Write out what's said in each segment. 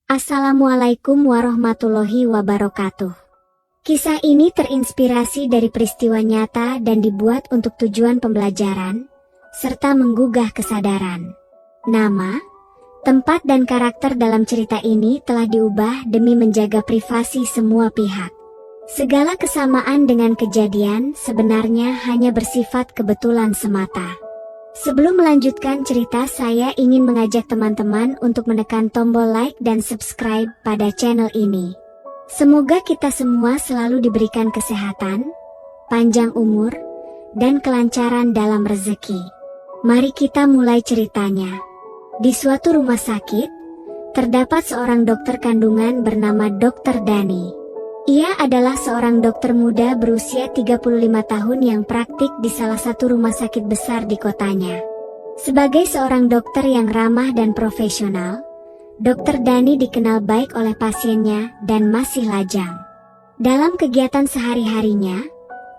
Assalamualaikum warahmatullahi wabarakatuh. Kisah ini terinspirasi dari peristiwa nyata dan dibuat untuk tujuan pembelajaran, serta menggugah kesadaran. Nama, tempat dan karakter dalam cerita ini telah diubah demi menjaga privasi semua pihak. Segala kesamaan dengan kejadian sebenarnya hanya bersifat kebetulan semata. Sebelum melanjutkan cerita, saya ingin mengajak teman-teman untuk menekan tombol like dan subscribe pada channel ini. Semoga kita semua selalu diberikan kesehatan, panjang umur, dan kelancaran dalam rezeki. Mari kita mulai ceritanya. Di suatu rumah sakit, terdapat seorang dokter kandungan bernama Dr. Dani. Ia adalah seorang dokter muda berusia 35 tahun yang praktik di salah satu rumah sakit besar di kotanya. Sebagai seorang dokter yang ramah dan profesional, Dr. Dani dikenal baik oleh pasiennya dan masih lajang. Dalam kegiatan sehari-harinya,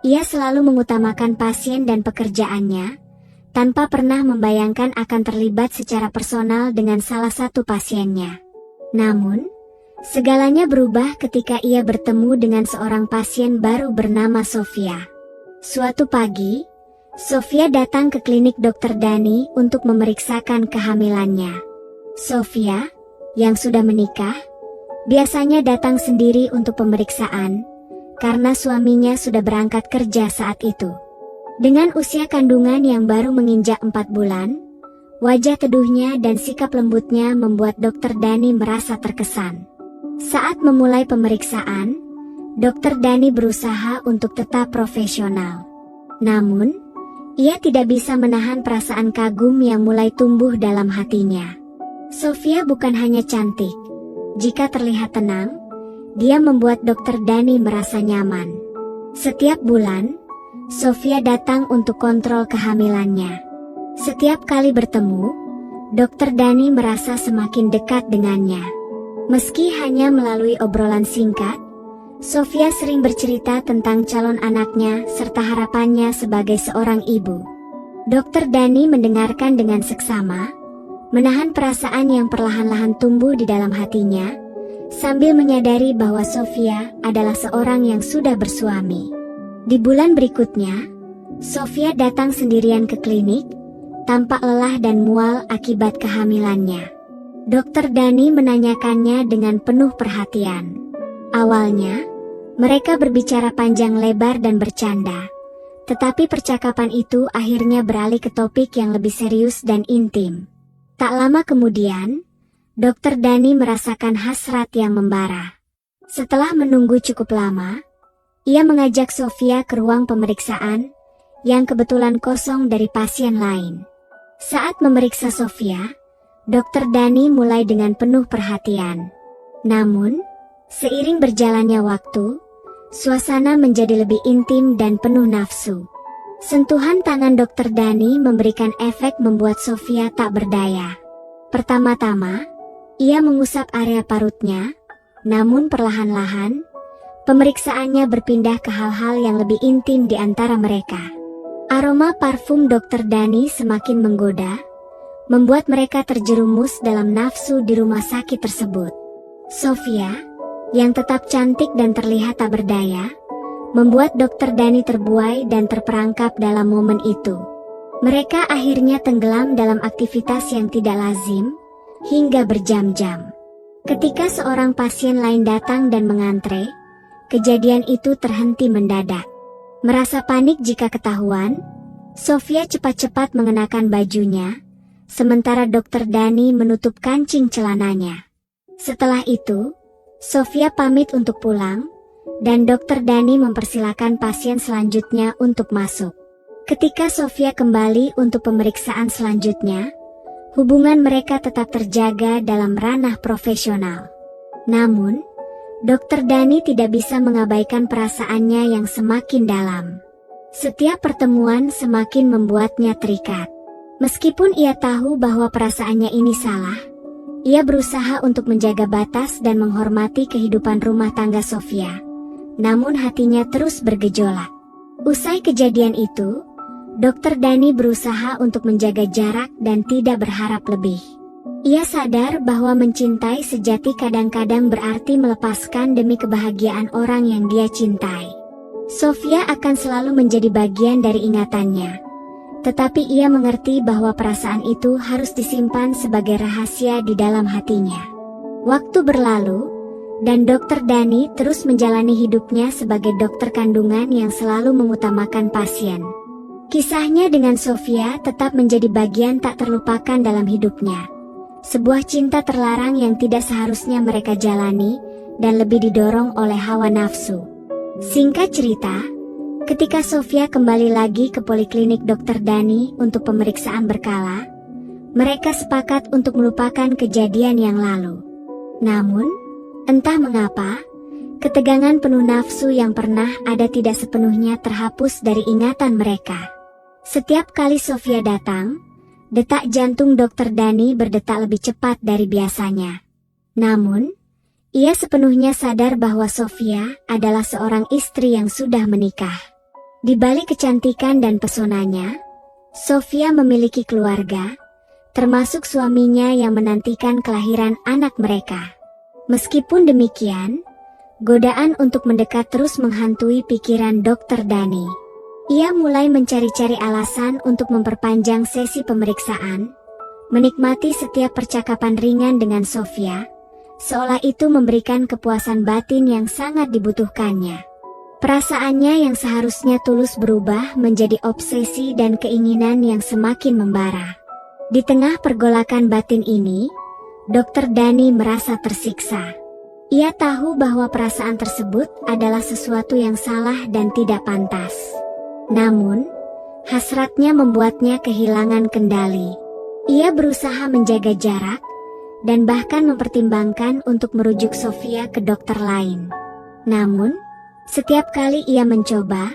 ia selalu mengutamakan pasien dan pekerjaannya, tanpa pernah membayangkan akan terlibat secara personal dengan salah satu pasiennya. Namun, segalanya berubah ketika ia bertemu dengan seorang pasien baru bernama Sofia. Suatu pagi, Sofia datang ke klinik Dr. Dani untuk memeriksakan kehamilannya. Sofia, yang sudah menikah, biasanya datang sendiri untuk pemeriksaan, karena suaminya sudah berangkat kerja saat itu. Dengan usia kandungan yang baru menginjak 4 bulan, wajah teduhnya dan sikap lembutnya membuat Dr. Dani merasa terkesan. Saat memulai pemeriksaan, Dr. Dani berusaha untuk tetap profesional. Namun, ia tidak bisa menahan perasaan kagum yang mulai tumbuh dalam hatinya. Sofia bukan hanya cantik. Jika terlihat tenang, dia membuat Dr. Dani merasa nyaman. Setiap bulan, Sofia datang untuk kontrol kehamilannya. Setiap kali bertemu, Dr. Dani merasa semakin dekat dengannya. Meski hanya melalui obrolan singkat, Sofia sering bercerita tentang calon anaknya serta harapannya sebagai seorang ibu. Dr. Dani mendengarkan dengan seksama, menahan perasaan yang perlahan-lahan tumbuh di dalam hatinya, sambil menyadari bahwa Sofia adalah seorang yang sudah bersuami. Di bulan berikutnya, Sofia datang sendirian ke klinik, tampak lelah dan mual akibat kehamilannya. Dr. Dani menanyakannya dengan penuh perhatian. Awalnya, mereka berbicara panjang lebar dan bercanda. Tetapi percakapan itu akhirnya beralih ke topik yang lebih serius dan intim. Tak lama kemudian, Dr. Dani merasakan hasrat yang membara. Setelah menunggu cukup lama, ia mengajak Sofia ke ruang pemeriksaan, yang kebetulan kosong dari pasien lain. Saat memeriksa Sofia, Dr. Dani mulai dengan penuh perhatian. Namun, seiring berjalannya waktu, suasana menjadi lebih intim dan penuh nafsu. Sentuhan tangan Dr. Dani memberikan efek membuat Sofia tak berdaya. Pertama-tama, ia mengusap area parutnya, namun perlahan-lahan, pemeriksaannya berpindah ke hal-hal yang lebih intim di antara mereka. Aroma parfum Dr. Dani semakin menggoda, membuat mereka terjerumus dalam nafsu di rumah sakit tersebut. Sofia, yang tetap cantik dan terlihat tak berdaya, membuat Dr. Dani terbuai dan terperangkap dalam momen itu. Mereka akhirnya tenggelam dalam aktivitas yang tidak lazim, hingga berjam-jam. Ketika seorang pasien lain datang dan mengantre, kejadian itu terhenti mendadak. Merasa panik jika ketahuan, Sofia cepat-cepat mengenakan bajunya, sementara Dr. Dani menutup kancing celananya. Setelah itu, Sofia pamit untuk pulang, dan Dr. Dani mempersilakan pasien selanjutnya untuk masuk. Ketika Sofia kembali untuk pemeriksaan selanjutnya, hubungan mereka tetap terjaga dalam ranah profesional. Namun, Dr. Dani tidak bisa mengabaikan perasaannya yang semakin dalam. Setiap pertemuan semakin membuatnya terikat. Meskipun ia tahu bahwa perasaannya ini salah, ia berusaha untuk menjaga batas dan menghormati kehidupan rumah tangga Sofia. Namun hatinya terus bergejolak. Usai kejadian itu, Dr. Dani berusaha untuk menjaga jarak dan tidak berharap lebih. Ia sadar bahwa mencintai sejati kadang-kadang berarti melepaskan demi kebahagiaan orang yang dia cintai. Sofia akan selalu menjadi bagian dari ingatannya. Tetapi ia mengerti bahwa perasaan itu harus disimpan sebagai rahasia di dalam hatinya. Waktu berlalu, dan Dr. Dani terus menjalani hidupnya sebagai dokter kandungan yang selalu mengutamakan pasien. Kisahnya dengan Sofia tetap menjadi bagian tak terlupakan dalam hidupnya. Sebuah cinta terlarang yang tidak seharusnya mereka jalani, dan lebih didorong oleh hawa nafsu. Singkat cerita, ketika Sofia kembali lagi ke poliklinik Dr. Dani untuk pemeriksaan berkala, mereka sepakat untuk melupakan kejadian yang lalu. Namun, entah mengapa, ketegangan penuh nafsu yang pernah ada tidak sepenuhnya terhapus dari ingatan mereka. Setiap kali Sofia datang, detak jantung Dr. Dani berdetak lebih cepat dari biasanya. Namun, ia sepenuhnya sadar bahwa Sofia adalah seorang istri yang sudah menikah. Di balik kecantikan dan pesonanya, Sofia memiliki keluarga, termasuk suaminya yang menantikan kelahiran anak mereka. Meskipun demikian, godaan untuk mendekat terus menghantui pikiran Dr. Dani. Ia mulai mencari-cari alasan untuk memperpanjang sesi pemeriksaan, menikmati setiap percakapan ringan dengan Sofia, seolah itu memberikan kepuasan batin yang sangat dibutuhkannya. Perasaannya yang seharusnya tulus berubah menjadi obsesi dan keinginan yang semakin membara. Di tengah pergolakan batin ini, Dr. Dani merasa tersiksa. Ia tahu bahwa perasaan tersebut adalah sesuatu yang salah dan tidak pantas. Namun, hasratnya membuatnya kehilangan kendali. Ia berusaha menjaga jarak, dan bahkan mempertimbangkan untuk merujuk Sofia ke dokter lain. Namun, setiap kali ia mencoba,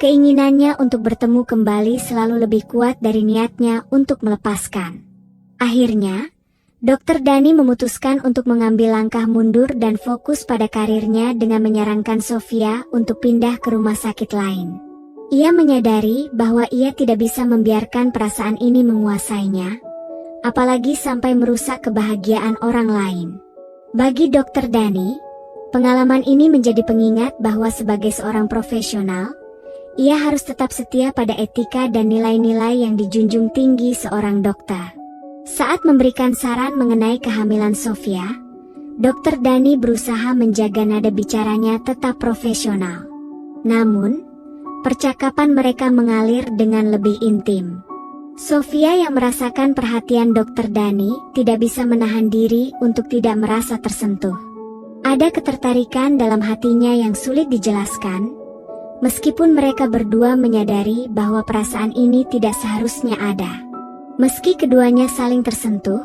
keinginannya untuk bertemu kembali selalu lebih kuat dari niatnya untuk melepaskan. Akhirnya, Dr. Dani memutuskan untuk mengambil langkah mundur dan fokus pada karirnya dengan menyarankan Sofia untuk pindah ke rumah sakit lain. Ia menyadari bahwa ia tidak bisa membiarkan perasaan ini menguasainya, apalagi sampai merusak kebahagiaan orang lain. Bagi Dr. Dani, pengalaman ini menjadi pengingat bahwa sebagai seorang profesional, ia harus tetap setia pada etika dan nilai-nilai yang dijunjung tinggi seorang dokter. Saat memberikan saran mengenai kehamilan Sofia, Dr. Dani berusaha menjaga nada bicaranya tetap profesional. Namun, percakapan mereka mengalir dengan lebih intim. Sofia yang merasakan perhatian Dr. Dani tidak bisa menahan diri untuk tidak merasa tersentuh. Ada ketertarikan dalam hatinya yang sulit dijelaskan, meskipun mereka berdua menyadari bahwa perasaan ini tidak seharusnya ada. Meski keduanya saling tersentuh,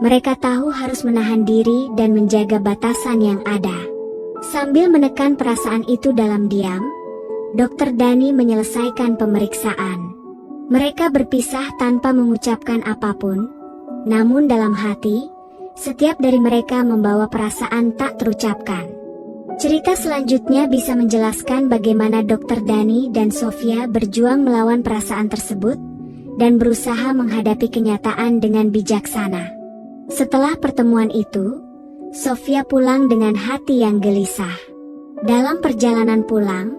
mereka tahu harus menahan diri dan menjaga batasan yang ada. Sambil menekan perasaan itu dalam diam, Dr. Dani menyelesaikan pemeriksaan. Mereka berpisah tanpa mengucapkan apapun, namun dalam hati, setiap dari mereka membawa perasaan tak terucapkan. Cerita selanjutnya bisa menjelaskan bagaimana Dr. Dani dan Sofia berjuang melawan perasaan tersebut, dan berusaha menghadapi kenyataan dengan bijaksana. Setelah pertemuan itu, Sofia pulang dengan hati yang gelisah. Dalam perjalanan pulang,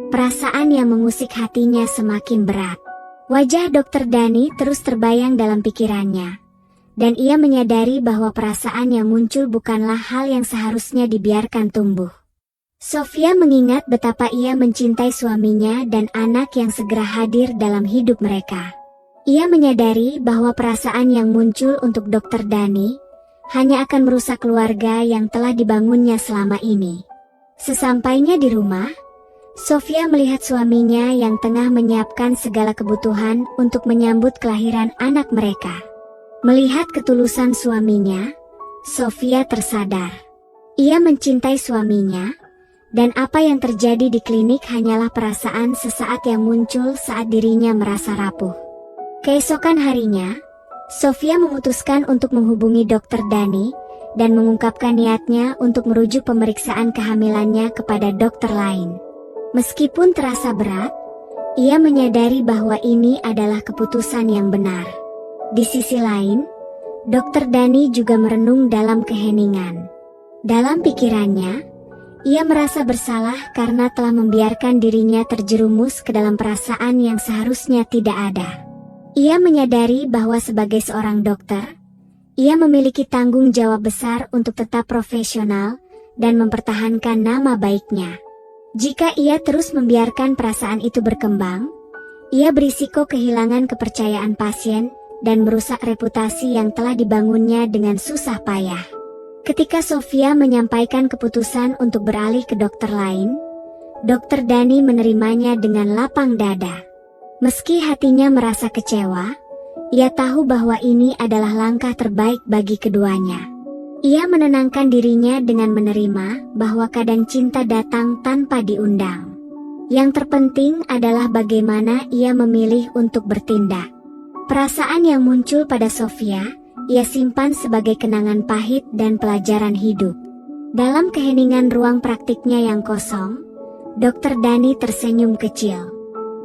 perasaan yang mengusik hatinya semakin berat. Wajah Dr. Dani terus terbayang dalam pikirannya, dan ia menyadari bahwa perasaan yang muncul bukanlah hal yang seharusnya dibiarkan tumbuh. Sofia mengingat betapa ia mencintai suaminya dan anak yang segera hadir dalam hidup mereka. Ia menyadari bahwa perasaan yang muncul untuk Dr. Dani hanya akan merusak keluarga yang telah dibangunnya selama ini. Sesampainya di rumah, Sofia melihat suaminya yang tengah menyiapkan segala kebutuhan untuk menyambut kelahiran anak mereka. Melihat ketulusan suaminya, Sofia tersadar. Ia mencintai suaminya, dan apa yang terjadi di klinik hanyalah perasaan sesaat yang muncul saat dirinya merasa rapuh. Keesokan harinya, Sofia memutuskan untuk menghubungi Dr. Dani dan mengungkapkan niatnya untuk merujuk pemeriksaan kehamilannya kepada dokter lain. Meskipun terasa berat, ia menyadari bahwa ini adalah keputusan yang benar. Di sisi lain, Dokter Dani juga merenung dalam keheningan. Dalam pikirannya, ia merasa bersalah karena telah membiarkan dirinya terjerumus ke dalam perasaan yang seharusnya tidak ada. Ia menyadari bahwa sebagai seorang dokter, ia memiliki tanggung jawab besar untuk tetap profesional dan mempertahankan nama baiknya. Jika ia terus membiarkan perasaan itu berkembang, ia berisiko kehilangan kepercayaan pasien dan merusak reputasi yang telah dibangunnya dengan susah payah. Ketika Sofia menyampaikan keputusan untuk beralih ke dokter lain, Dokter Dani menerimanya dengan lapang dada. Meski hatinya merasa kecewa, ia tahu bahwa ini adalah langkah terbaik bagi keduanya. Ia menenangkan dirinya dengan menerima bahwa kadang cinta datang tanpa diundang. Yang terpenting adalah bagaimana ia memilih untuk bertindak. Perasaan yang muncul pada Sofia, ia simpan sebagai kenangan pahit dan pelajaran hidup. Dalam keheningan ruang praktiknya yang kosong, Dokter Dani tersenyum kecil.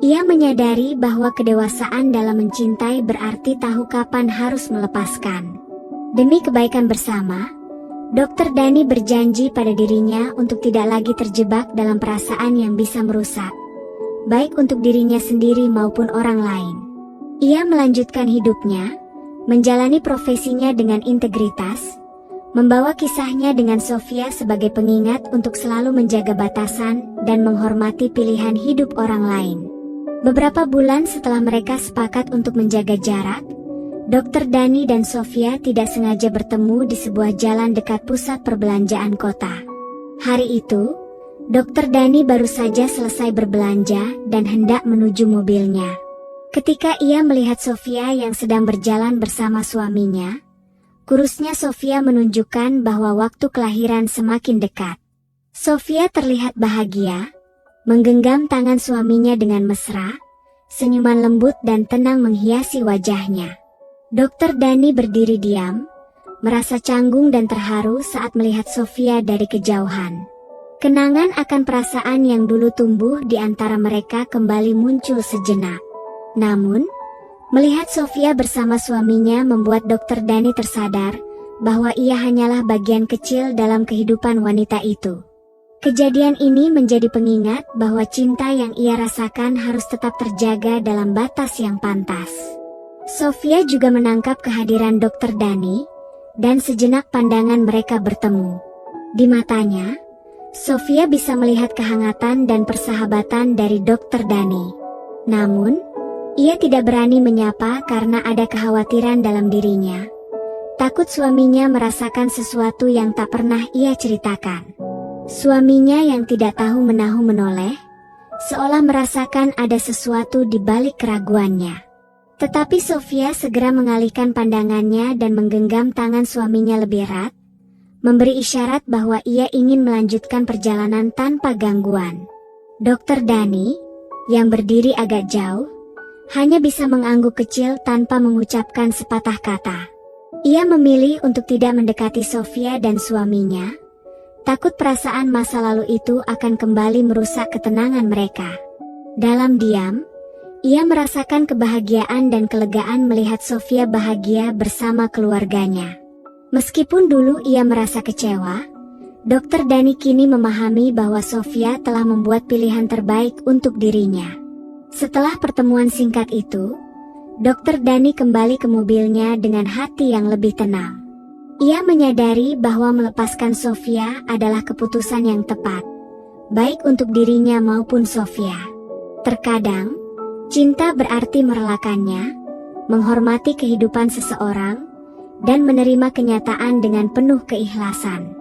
Ia menyadari bahwa kedewasaan dalam mencintai berarti tahu kapan harus melepaskan. Demi kebaikan bersama, Dokter Dani berjanji pada dirinya untuk tidak lagi terjebak dalam perasaan yang bisa merusak, baik untuk dirinya sendiri maupun orang lain. Ia melanjutkan hidupnya, menjalani profesinya dengan integritas, membawa kisahnya dengan Sofia sebagai pengingat untuk selalu menjaga batasan dan menghormati pilihan hidup orang lain. Beberapa bulan setelah mereka sepakat untuk menjaga jarak, Dokter Dani dan Sofia tidak sengaja bertemu di sebuah jalan dekat pusat perbelanjaan kota. Hari itu, Dokter Dani baru saja selesai berbelanja dan hendak menuju mobilnya. Ketika ia melihat Sofia yang sedang berjalan bersama suaminya, kurusnya Sofia menunjukkan bahwa waktu kelahiran semakin dekat. Sofia terlihat bahagia, menggenggam tangan suaminya dengan mesra, senyuman lembut dan tenang menghiasi wajahnya. Dokter Dani berdiri diam, merasa canggung dan terharu saat melihat Sofia dari kejauhan. Kenangan akan perasaan yang dulu tumbuh di antara mereka kembali muncul sejenak. Namun, melihat Sofia bersama suaminya membuat Dokter Dani tersadar bahwa ia hanyalah bagian kecil dalam kehidupan wanita itu. Kejadian ini menjadi pengingat bahwa cinta yang ia rasakan harus tetap terjaga dalam batas yang pantas. Sofia juga menangkap kehadiran Dokter Dani, dan sejenak pandangan mereka bertemu. Di matanya, Sofia bisa melihat kehangatan dan persahabatan dari Dokter Dani. Namun, ia tidak berani menyapa karena ada kekhawatiran dalam dirinya. Takut suaminya merasakan sesuatu yang tak pernah ia ceritakan. Suaminya yang tidak tahu menahu menoleh, seolah merasakan ada sesuatu di balik keraguannya. Tetapi Sofia segera mengalihkan pandangannya dan menggenggam tangan suaminya lebih erat, memberi isyarat bahwa ia ingin melanjutkan perjalanan tanpa gangguan. Dokter Dani, yang berdiri agak jauh, hanya bisa mengangguk kecil tanpa mengucapkan sepatah kata. Ia memilih untuk tidak mendekati Sofia dan suaminya, takut perasaan masa lalu itu akan kembali merusak ketenangan mereka. Dalam diam, ia merasakan kebahagiaan dan kelegaan melihat Sofia bahagia bersama keluarganya. Meskipun dulu ia merasa kecewa, Dokter Dani kini memahami bahwa Sofia telah membuat pilihan terbaik untuk dirinya. Setelah pertemuan singkat itu, Dokter Dani kembali ke mobilnya dengan hati yang lebih tenang. Ia menyadari bahwa melepaskan Sofia adalah keputusan yang tepat, baik untuk dirinya maupun Sofia. Terkadang, cinta berarti merelakannya, menghormati kehidupan seseorang, dan menerima kenyataan dengan penuh keikhlasan.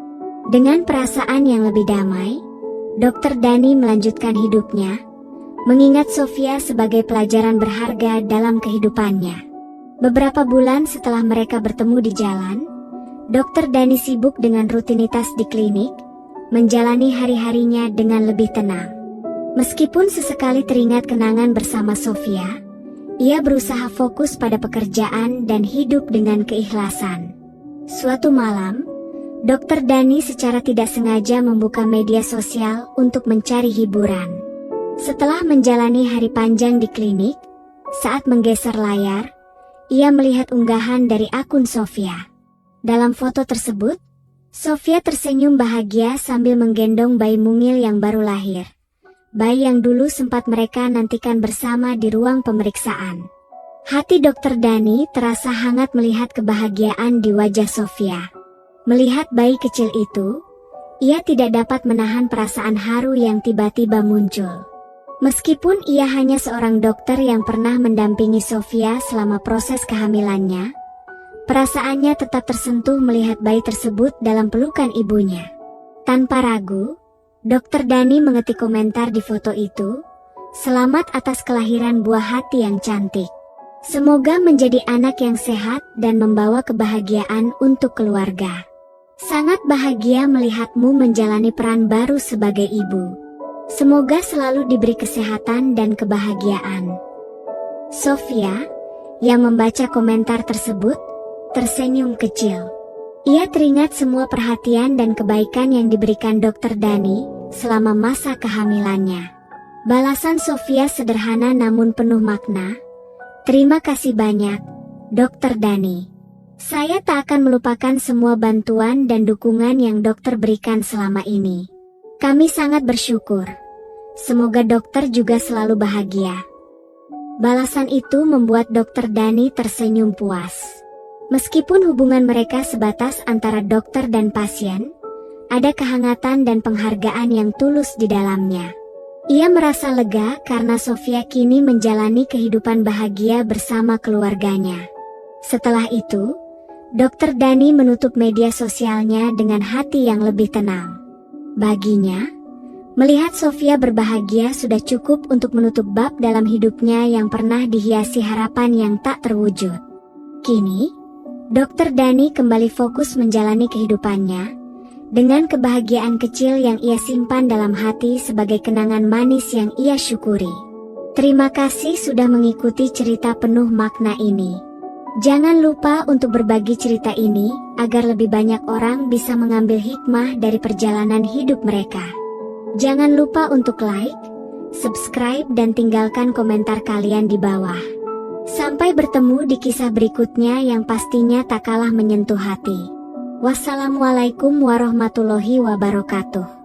Dengan perasaan yang lebih damai, Dokter Dani melanjutkan hidupnya, mengingat Sofia sebagai pelajaran berharga dalam kehidupannya. Beberapa bulan setelah mereka bertemu di jalan, Dokter Dani sibuk dengan rutinitas di klinik, menjalani hari-harinya dengan lebih tenang. Meskipun sesekali teringat kenangan bersama Sofia, ia berusaha fokus pada pekerjaan dan hidup dengan keikhlasan. Suatu malam, Dokter Dani secara tidak sengaja membuka media sosial untuk mencari hiburan. Setelah menjalani hari panjang di klinik, saat menggeser layar, Ia melihat unggahan dari akun Sofia. Dalam foto tersebut, Sofia tersenyum bahagia sambil menggendong bayi mungil yang baru lahir. Bayi yang dulu sempat mereka nantikan bersama di ruang pemeriksaan. Hati Dr. Dani terasa hangat melihat kebahagiaan di wajah Sofia. Melihat bayi kecil itu, ia tidak dapat menahan perasaan haru yang tiba-tiba muncul. Meskipun ia hanya seorang dokter yang pernah mendampingi Sofia selama proses kehamilannya, perasaannya tetap tersentuh melihat bayi tersebut dalam pelukan ibunya. Tanpa ragu, Dr. Dani mengetik komentar di foto itu, "Selamat atas kelahiran buah hati yang cantik. Semoga menjadi anak yang sehat dan membawa kebahagiaan untuk keluarga. Sangat bahagia melihatmu menjalani peran baru sebagai ibu. Semoga selalu diberi kesehatan dan kebahagiaan." Sofia, yang membaca komentar tersebut, tersenyum kecil. Ia teringat semua perhatian dan kebaikan yang diberikan Dr. Dani selama masa kehamilannya. Balasan Sofia sederhana namun penuh makna. "Terima kasih banyak, Dr. Dani. Saya tak akan melupakan semua bantuan dan dukungan yang dokter berikan selama ini. Kami sangat bersyukur. Semoga dokter juga selalu bahagia." Balasan itu membuat Dr. Dani tersenyum puas. Meskipun hubungan mereka sebatas antara dokter dan pasien, ada kehangatan dan penghargaan yang tulus di dalamnya. Ia merasa lega karena Sofia kini menjalani kehidupan bahagia bersama keluarganya. Setelah itu, Dr. Dani menutup media sosialnya dengan hati yang lebih tenang. Baginya, melihat Sofia berbahagia sudah cukup untuk menutup bab dalam hidupnya yang pernah dihiasi harapan yang tak terwujud. Kini, Dr. Dani kembali fokus menjalani kehidupannya, dengan kebahagiaan kecil yang ia simpan dalam hati sebagai kenangan manis yang ia syukuri. Terima kasih sudah mengikuti cerita penuh makna ini. Jangan lupa untuk berbagi cerita ini, agar lebih banyak orang bisa mengambil hikmah dari perjalanan hidup mereka. Jangan lupa untuk like, subscribe dan tinggalkan komentar kalian di bawah. Sampai bertemu di kisah berikutnya yang pastinya tak kalah menyentuh hati. Wassalamualaikum warahmatullahi wabarakatuh.